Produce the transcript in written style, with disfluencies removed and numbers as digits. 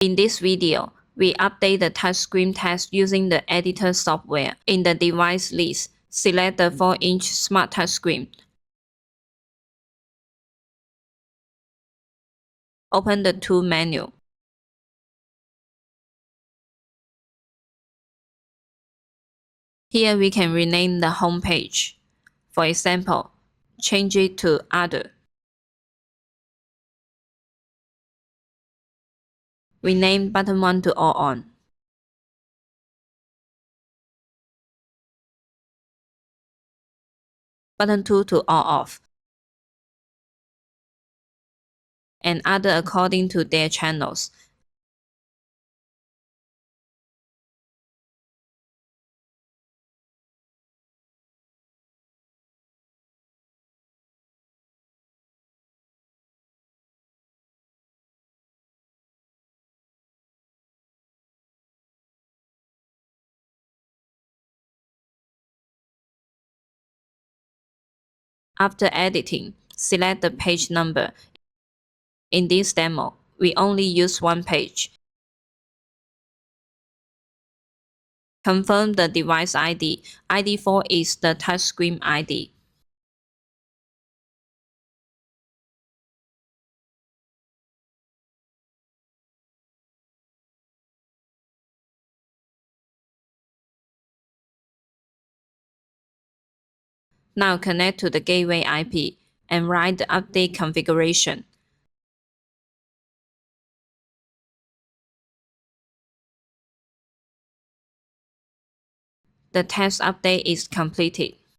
In this video, we update the touchscreen test using the editor software. In the device list, select the 4-inch Smart Touchscreen. Open the Tool menu. Here we can rename the home page. For example, change it to Other. Rename button 1 to All On. Button 2 to All Off. And Other according to their channels. After editing, select the page number. In this demo, we only use one page. Confirm the device ID. ID 4 is the touchscreen ID. Now connect to the gateway IP and write the update configuration. The test update is completed.